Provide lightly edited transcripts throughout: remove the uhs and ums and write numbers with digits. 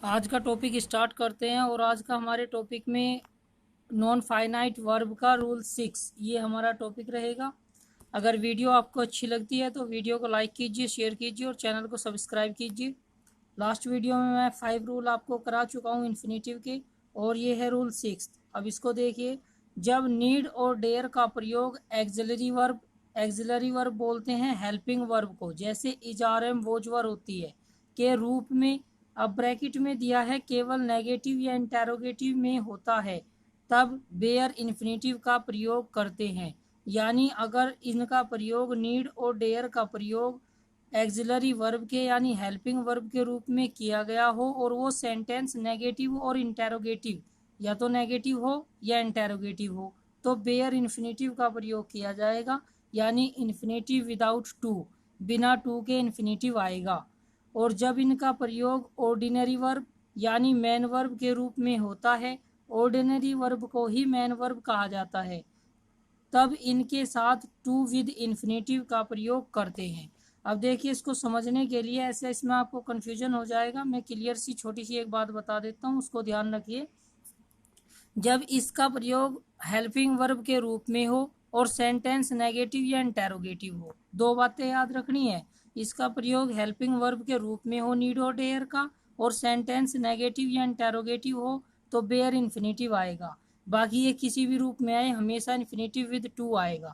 आज का topic start करते हैं और आज का हमारे टॉपिक में नॉन फाइनाइट वर्ब का रूल 6 ये हमारा टॉपिक रहेगा। अगर वीडियो आपको अच्छी लगती है तो वीडियो को लाइक कीजिए, शेयर कीजिए और चैनल को सब्सक्राइब कीजिए। लास्ट वीडियो में मैं 5 रूल आपको करा चुका हूँ इन्फिनेटिव के, और ये है रूल 6। अब इसको देखिए। जब नीड और डेयर का प्रयोग एक्सिलरी वर्ब बोलते हैं हेल्पिंग वर्ब को, जैसे इजारम वोजवर होती है के रूप में। अब ब्रैकेट में दिया है केवल नेगेटिव या इंटेरोगेटिव में होता है, तब बेयर इन्फिनेटिव का प्रयोग करते हैं। यानी अगर इनका प्रयोग नीड और डेयर का प्रयोग एक्सिलरी वर्ब के यानी हेल्पिंग वर्ब के रूप में किया गया हो और वो सेंटेंस नेगेटिव और इंटेरोगेटिव, या तो नेगेटिव हो या इंटेरोगेटिव हो, तो बेयर इन्फिनेटिव का प्रयोग किया जाएगा। यानी इन्फिनेटिव विदाउट टू, बिना टू के इन्फिनेटिव आएगा। और जब इनका प्रयोग ऑर्डिनरी वर्ब यानी मैन वर्ब के रूप में होता है, ऑर्डिनरी वर्ब को ही मैन वर्ब कहा जाता है, तब इनके साथ टू विद इन्फिनेटिव का प्रयोग करते हैं। अब देखिए, इसको समझने के लिए ऐसे इसमें आपको कन्फ्यूजन हो जाएगा। मैं क्लियर सी छोटी सी एक बात बता देता हूँ, उसको ध्यान रखिए। जब इसका प्रयोग हेल्पिंग वर्ब के रूप में हो और सेंटेंस नेगेटिव या इंटेरोगेटिव हो, दो बातें याद रखनी है। इसका प्रयोग हेल्पिंग वर्ब के रूप में हो नीड और डेयर का, और सेंटेंस नेगेटिव या इंटेरोगेटिव हो, तो बेयर इन्फिनेटिव आएगा। बाकी ये किसी भी रूप में आए, हमेशा इन्फिनेटिव विद टू आएगा।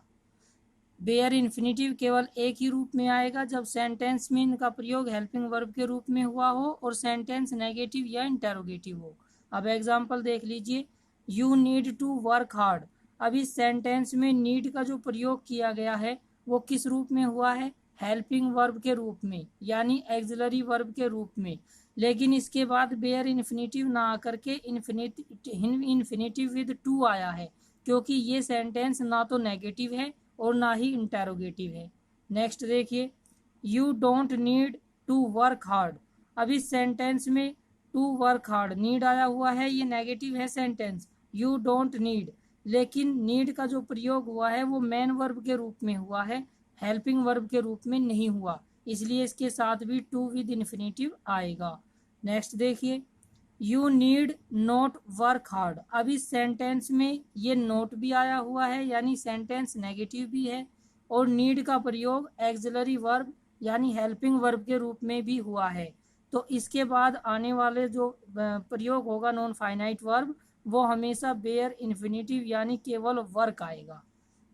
बेयर इन्फिनेटिव केवल एक ही रूप में आएगा, जब सेंटेंस में इनका प्रयोग हेल्पिंग वर्ब के रूप में हुआ हो और सेंटेंस नेगेटिव या इंटेरोगेटिव हो। अब एग्जांपल देख लीजिए। You need to work hard. अब इस सेंटेंस में नीड का जो प्रयोग किया गया है वो किस रूप में हुआ है? हेल्पिंग वर्ब के रूप में, यानी एक्सिलरी वर्ब के रूप में। लेकिन इसके बाद बेयर इन्फिनेटिव ना आकर के इन्फिनेटिव विद टू आया है, क्योंकि ये सेंटेंस ना तो नेगेटिव है और ना ही इंटेरोगेटिव है। नेक्स्ट देखिए। You don't need to work hard. अब इस सेंटेंस में टू वर्क हार्ड नीड आया हुआ है, ये नेगेटिव है सेंटेंस, यू डोंट नीड। लेकिन नीड का जो प्रयोग हुआ है वो मैन वर्ब के रूप में हुआ है, हेल्पिंग वर्ब के रूप में नहीं हुआ, इसलिए इसके साथ भी टू विद इन्फिनेटिव आएगा। नेक्स्ट देखिए। You need not work hard. अब इस सेंटेंस में ये नोट भी आया हुआ है, यानी सेंटेंस नेगेटिव भी है, और नीड का प्रयोग एक्सिलरी वर्ब यानी हेल्पिंग वर्ब के रूप में भी हुआ है। तो इसके बाद आने वाले जो प्रयोग होगा नॉन फाइनाइट वर्ब, वो हमेशा बेयर इन्फिनेटिव यानी केवल वर्क आएगा।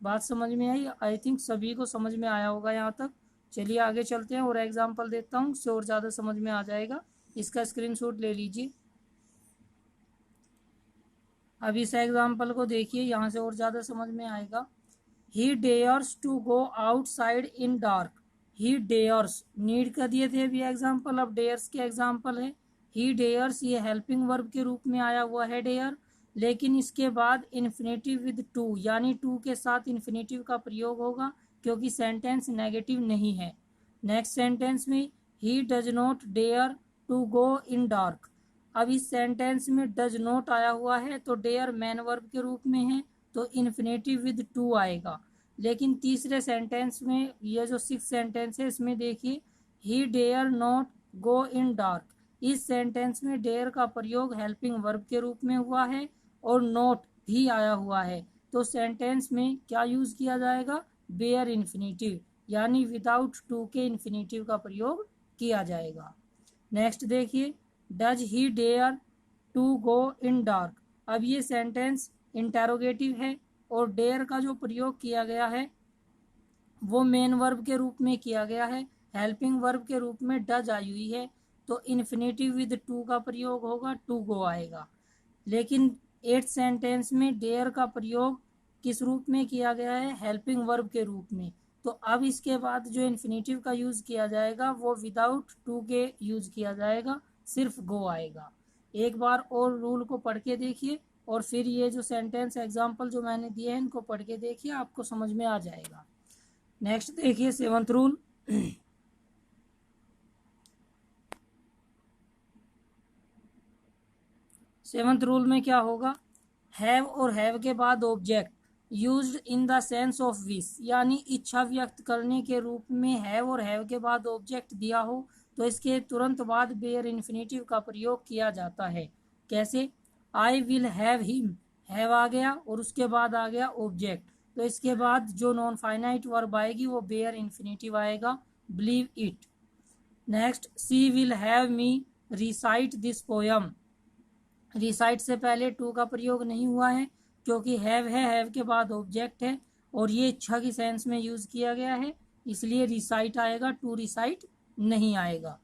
बात समझ में आई? आई थिंक सभी को समझ में आया होगा यहाँ तक। चलिए आगे चलते हैं और एग्जाम्पल देता हूँ, उससे और ज़्यादा समझ में आ जाएगा। इसका स्क्रीनशॉट ले लीजिए। अब इस एग्जाम्पल को देखिए, यहाँ से और ज़्यादा समझ में आएगा। He dares to go outside in dark. He dares need का दिए थे अभी एग्जाम्पल, अब डेयर्स के एग्जाम्पल है। ही डेयर्स ये हेल्पिंग वर्ब के रूप में आया हुआ है डेयर, लेकिन इसके बाद इन्फिनेटिव विद टू यानी टू के साथ इन्फिनेटिव का प्रयोग होगा, क्योंकि सेंटेंस नेगेटिव नहीं है। नेक्स्ट सेंटेंस में he does not dare to go in dark. अब इस सेंटेंस में डज नॉट आया हुआ है, तो डेयर मैन वर्ब के रूप में है, तो इन्फिनेटिव विद टू आएगा। लेकिन तीसरे सेंटेंस में, ये जो सिक्स सेंटेंस है, इसमें देखिए he dare not go in dark. इस सेंटेंस में डेयर का प्रयोग हेल्पिंग वर्ब के रूप में हुआ है और नॉट भी आया हुआ है, तो सेंटेंस में क्या यूज किया जाएगा? बेयर इन्फिनेटिव यानी विदाउट टू के इन्फिनेटिव का प्रयोग किया जाएगा। नेक्स्ट देखिए। Does he dare to go in dark. अब ये सेंटेंस इंटेरोगेटिव है और डेयर का जो प्रयोग किया गया है वो मेन वर्ब के रूप में किया गया है, हेल्पिंग वर्ब के रूप में डज आई हुई है, तो इन्फिनेटिव विद टू का प्रयोग होगा, टू गो आएगा। लेकिन एट सेंटेंस में डेयर का प्रयोग किस रूप में किया गया है? हेल्पिंग वर्ब के रूप में। तो अब इसके बाद जो इन्फिनेटिव का यूज किया जाएगा वो विदाउट टू के यूज किया जाएगा, सिर्फ गो आएगा। एक बार और रूल को पढ़ के देखिए, और फिर ये जो सेंटेंस एग्जाम्पल जो मैंने दिए हैं इनको पढ़ के देखिए, आपको समझ में आ जाएगा। नेक्स्ट देखिए 7th रूल। 7th रूल में क्या होगा? हैव और हैव के बाद object used in the sense of wish, यानी इच्छा व्यक्त करने के रूप में हैव और हैव के बाद ऑब्जेक्ट दिया हो तो इसके तुरंत बाद बेयर इन्फिनेटिव का प्रयोग किया जाता है। कैसे? I will have him, have आ गया और उसके बाद आ गया ऑब्जेक्ट, तो इसके बाद जो नॉन फाइनाइट वर्ब आएगी वो बेयर इन्फिनेटिव आएगा, believe it. Next, see will have me recite this poem. Recite से पहले टू का प्रयोग नहीं हुआ है क्योंकि हैव है, हैव के बाद ऑब्जेक्ट है और ये इच्छा की सेंस में यूज किया गया है, इसलिए रिसाइट आएगा, टू रिसाइट नहीं आएगा।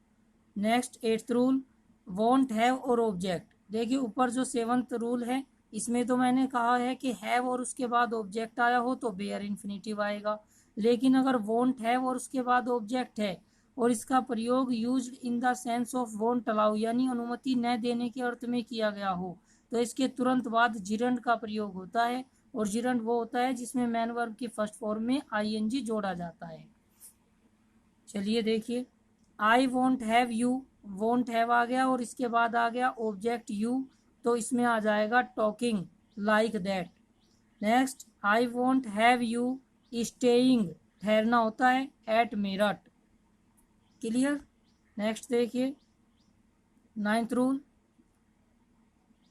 Next, 8th rule, want have और ऑब्जेक्ट। देखिए ऊपर जो 7th रूल है इसमें तो मैंने कहा है कि हैव और उसके बाद ऑब्जेक्ट आया हो तो बेयर इन्फिनेटिव आएगा, लेकिन अगर वॉन्ट हैव और उसके बाद ऑब्जेक्ट है और इसका प्रयोग used in the sense of won't allow यानी अनुमति न देने के अर्थ में किया गया हो तो इसके तुरंत बाद जिरंड का प्रयोग होता है, और जिरंड वो होता है जिसमें मैन वर्ब की फर्स्ट फॉर्म में आईएनजी जोड़ा जाता है। चलिए देखिए, I want have you, want have आ गया और इसके बाद आ गया ऑब्जेक्ट यू, तो इसमें आ जाएगा talking like that. Next, I want have you staying, ठहरना होता है एट मेरठ। क्लियर? नेक्स्ट देखिए, 9th रूल,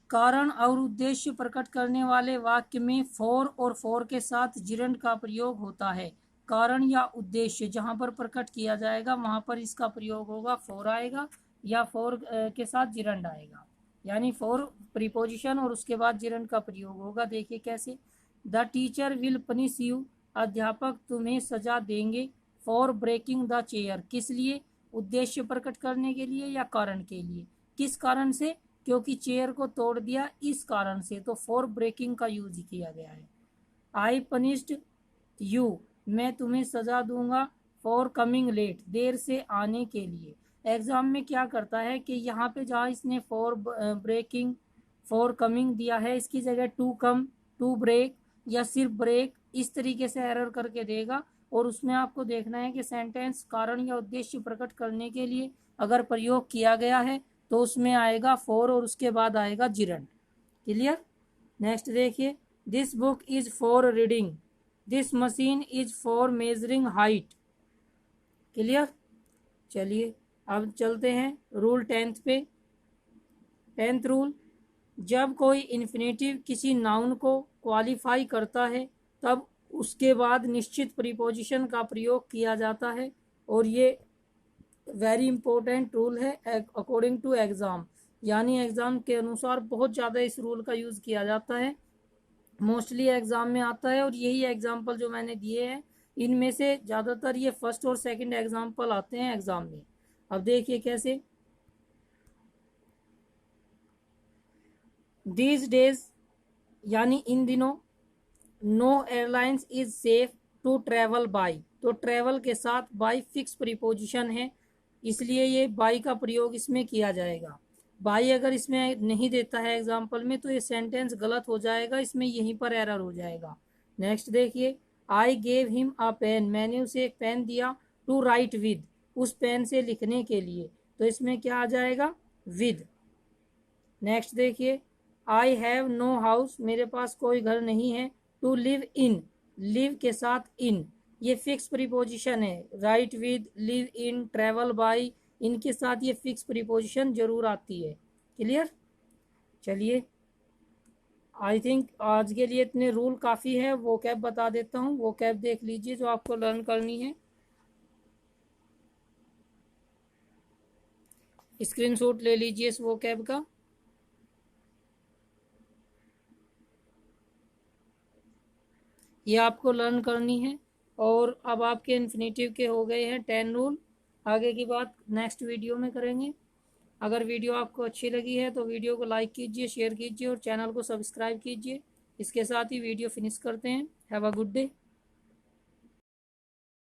कारण और उद्देश्य प्रकट करने वाले वाक्य में फॉर और फॉर के साथ जिरंड का प्रयोग होता है। कारण या उद्देश्य जहां पर प्रकट किया जाएगा वहां पर इसका प्रयोग होगा, फॉर आएगा या फॉर के साथ जिरंड आएगा, यानी फॉर प्रीपोजिशन और उसके बाद जिरंड का प्रयोग होगा। देखिए कैसे, the teacher will punish you, अध्यापक तुम्हें सजा देंगे, फॉर ब्रेकिंग द चेयर, किस लिए? उद्देश्य प्रकट करने के लिए या कारण के लिए? किस कारण से? क्योंकि चेयर को तोड़ दिया इस कारण से, तो फॉर ब्रेकिंग का यूज किया गया है। आई पनिश्ड यू, मैं तुम्हें सजा दूंगा, फॉर कमिंग लेट, देर से आने के लिए। एग्जाम में क्या करता है कि यहाँ पे जहाँ इसने फॉर ब्रेकिंग फॉर कमिंग दिया है इसकी जगह टू कम, टू ब्रेक या सिर्फ ब्रेक, इस तरीके से एरर करके देगा, और उसमें आपको देखना है कि सेंटेंस कारण या उद्देश्य प्रकट करने के लिए अगर प्रयोग किया गया है तो उसमें आएगा फॉर और उसके बाद आएगा जिरंड। क्लियर? नेक्स्ट देखिए, this book is for reading, this machine is for measuring height. Clear? चलिए अब चलते हैं रूल 10th पे। 10th रूल, जब कोई इन्फिनेटिव किसी नाउन को क्वालिफाई करता है तब उसके बाद निश्चित प्रीपोजिशन का प्रयोग किया जाता है, और ये वेरी इंपॉर्टेंट रूल है अकॉर्डिंग टू एग्ज़ाम, यानी एग्ज़ाम के अनुसार बहुत ज़्यादा इस रूल का यूज़ किया जाता है, मोस्टली एग्ज़ाम में आता है, और यही एग्जाम्पल जो मैंने दिए हैं इनमें से ज़्यादातर ये फर्स्ट और सेकंड एग्जाम्पल आते हैं एग्ज़ाम में। अब देखिए कैसे, दीज डेज यानी इन दिनों, no airlines is safe to travel by, तो ट्रेवल के साथ बाई फिक्स प्रीपोजिशन है इसलिए ये बाई का प्रयोग इसमें किया जाएगा। बाई अगर इसमें नहीं देता है एग्जाम्पल में तो ये सेंटेंस गलत हो जाएगा, इसमें यहीं पर एरर हो जाएगा। नेक्स्ट देखिए, I gave him a pen, मैंने उसे एक पेन दिया, टू राइट विद, उस पेन से लिखने के लिए, तो इसमें क्या आ जाएगा? विद। नेक्स्ट देखिए, आई हैव नो हाउस, मेरे पास कोई घर नहीं है, टू लिव इन, लिव के साथ इन, ये फिक्स प्रीपोजिशन है, right with, live in, travel by, इनके साथ ये फिक्स प्रीपोजिशन जरूर आती है। क्लियर? चलिए आई थिंक आज के लिए इतने रूल काफ़ी है, वो कैब बता देता हूँ, वो कैब देख लीजिए जो आपको लर्न करनी है, स्क्रीनशॉट ले लीजिए इस वो कैब का। ये आपको लर्न करनी है, और अब आपके इन्फिनेटिव के हो गए हैं 10 रूल। आगे की बात नेक्स्ट वीडियो में करेंगे। अगर वीडियो आपको अच्छी लगी है तो वीडियो को लाइक कीजिए, शेयर कीजिए और चैनल को सब्सक्राइब कीजिए। इसके साथ ही वीडियो फिनिश करते हैं। Have a good day.